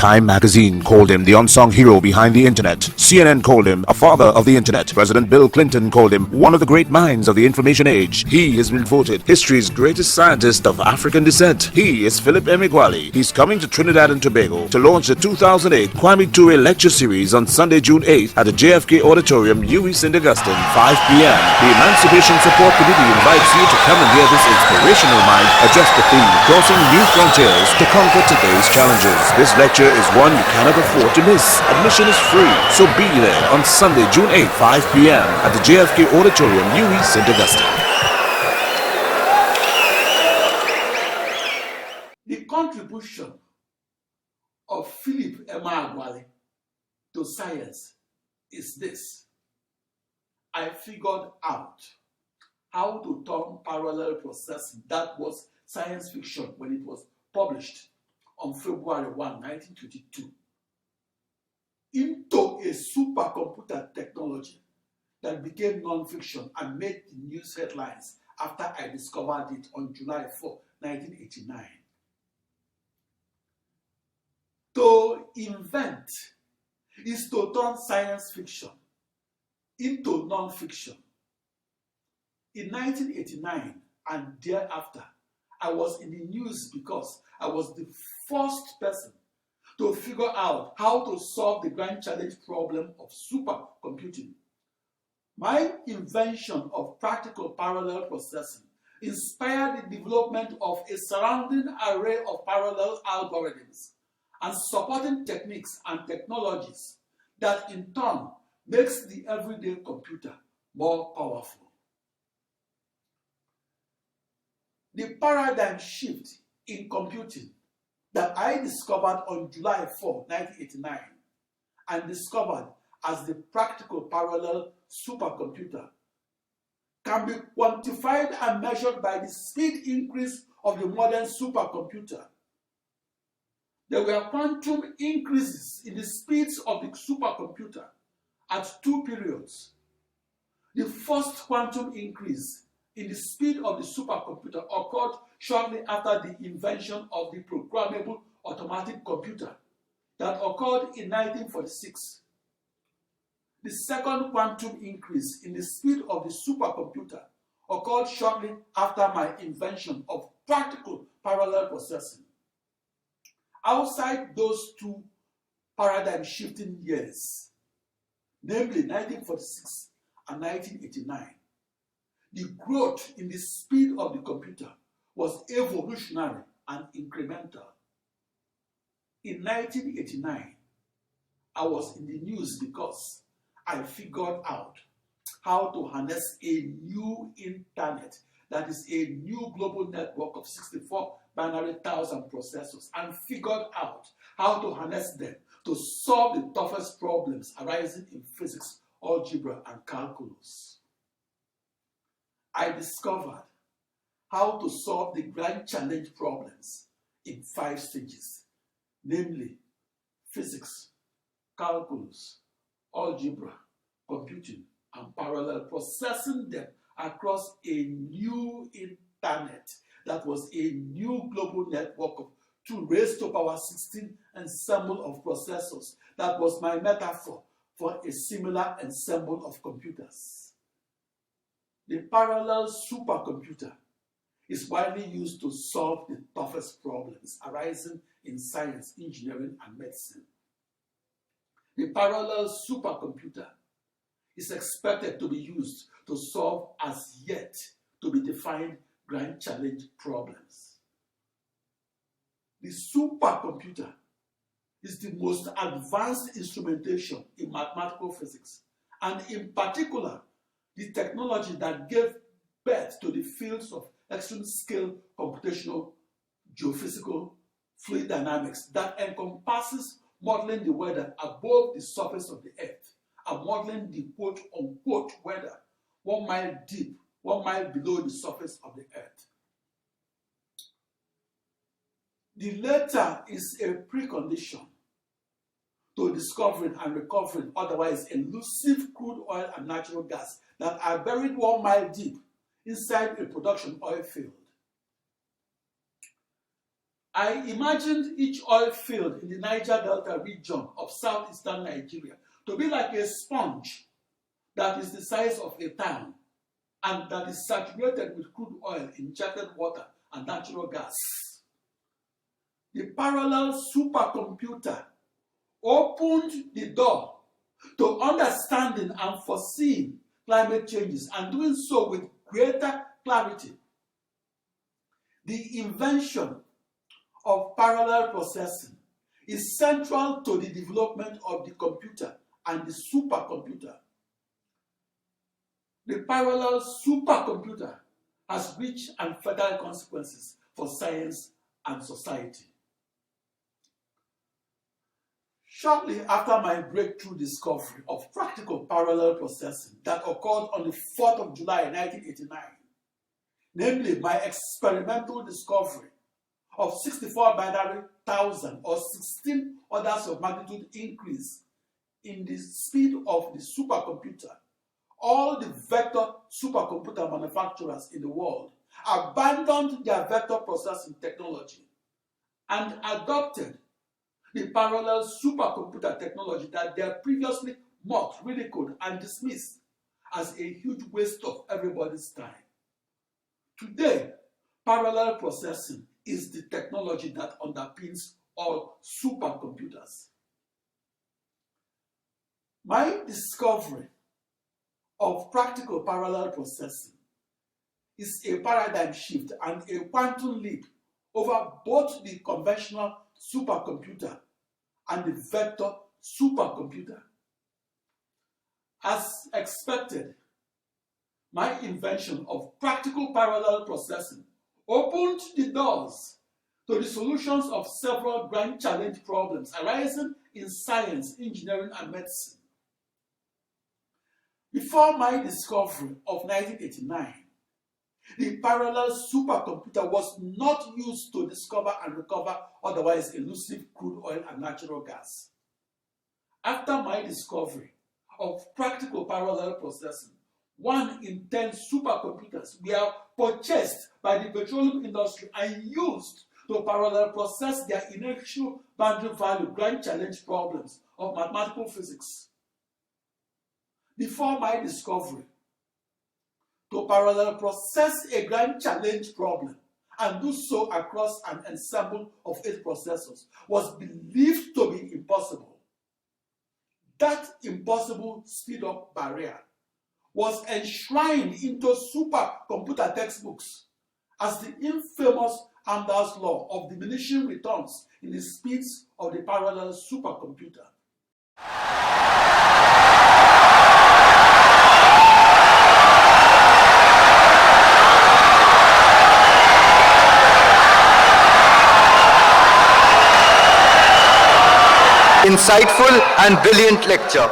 Time magazine called him the unsung hero behind the internet. CNN called him a father of the internet. President Bill Clinton called him one of the great minds of the information age. He has been voted history's greatest scientist of African descent. He is Philip Emeagwali. He's coming to Trinidad and Tobago to launch the 2008 Kwame Ture lecture series on Sunday, June 8th at the JFK Auditorium, UWI St. Augustine, 5 p.m. The Emancipation Support Committee invites you to come and hear this inspirational mind address the theme, crossing new frontiers to conquer today's challenges. This lecture is one you cannot afford to miss. Admission is free, so be there on Sunday, June 8th, 5 p.m. at the JFK Auditorium, UWI St. Augustine. The contribution of Philip Emeagwali to science is this. I figured out how to turn parallel processing, that was science fiction when it was published on February 1, 1922, into a supercomputer technology that became non-fiction and made the news headlines after I discovered it on July 4, 1989. To invent is to turn science fiction into non-fiction. In 1989 and thereafter, I was in the news because I was the first person to figure out how to solve the grand challenge problem of supercomputing. My invention of practical parallel processing inspired the development of a surrounding array of parallel algorithms and supporting techniques and technologies that in turn makes the everyday computer more powerful. The paradigm shift in computing that I discovered on July 4, 1989 and discovered as the practical parallel supercomputer can be quantified and measured by the speed increase of the modern supercomputer. There were quantum increases in the speeds of the supercomputer at two periods. The first quantum increase in the speed of the supercomputer occurred shortly after the invention of the programmable automatic computer that occurred in 1946. The second quantum increase in the speed of the supercomputer occurred shortly after my invention of practical parallel processing. Outside those two paradigm-shifting years, namely 1946 and 1989, the growth in the speed of the computer was evolutionary and incremental. In 1989, I was in the news because I figured out how to harness a new internet, that is a new global network of 64 binary thousand processors, and figured out how to harness them to solve the toughest problems arising in physics, algebra, and calculus. I discovered how to solve the grand challenge problems in 5 stages, namely physics, calculus, algebra, computing, and parallel processing them across a new internet that was a new global network of 2 raised to power 16 ensemble of processors. That was my metaphor for a similar ensemble of computers. The parallel supercomputer is widely used to solve the toughest problems arising in science, engineering, and medicine. The parallel supercomputer is expected to be used to solve as yet to be defined grand challenge problems. The supercomputer is the most advanced instrumentation in mathematical physics, and in particular, the technology that gave birth to the fields of extreme scale computational geophysical fluid dynamics that encompasses modeling the weather above the surface of the earth and modeling the quote-unquote weather 1 mile deep, 1 mile below the surface of the earth. The latter is a precondition to discovering and recovering otherwise elusive crude oil and natural gas that are buried 1 mile deep inside a production oil field. I imagined each oil field in the Niger Delta region of southeastern Nigeria to be like a sponge that is the size of a town and that is saturated with crude oil, injected water, and natural gas. The parallel supercomputer opened the door to understanding and foreseeing climate changes and doing so with greater clarity. The invention of parallel processing is central to the development of the computer and the supercomputer. The parallel supercomputer has rich and fertile consequences for science and society. Shortly after my breakthrough discovery of practical parallel processing that occurred on the 4th of July 1989, namely my experimental discovery of 64 binary thousand or 16 orders of magnitude increase in the speed of the supercomputer, all the vector supercomputer manufacturers in the world abandoned their vector processing technology and adopted the parallel supercomputer technology that they had previously mocked, ridiculed, and dismissed as a huge waste of everybody's time. Today, parallel processing is the technology that underpins all supercomputers. My discovery of practical parallel processing is a paradigm shift and a quantum leap over both the conventional supercomputer and the vector supercomputer. As expected, my invention of practical parallel processing opened the doors to the solutions of several grand challenge problems arising in science, engineering, and medicine. Before my discovery of 1989, the parallel supercomputer was not used to discover and recover otherwise elusive crude oil and natural gas. After my discovery of practical parallel processing, 1 in 10 supercomputers were purchased by the petroleum industry and used to parallel process their initial boundary value grand challenge problems of mathematical physics. Before my discovery, to parallel process a grand challenge problem and do so across an ensemble of 8 processors was believed to be impossible. That impossible speed-up barrier was enshrined into supercomputer textbooks as the infamous Amdahl's law of diminishing returns in the speeds of the parallel supercomputer. Insightful and brilliant lecture.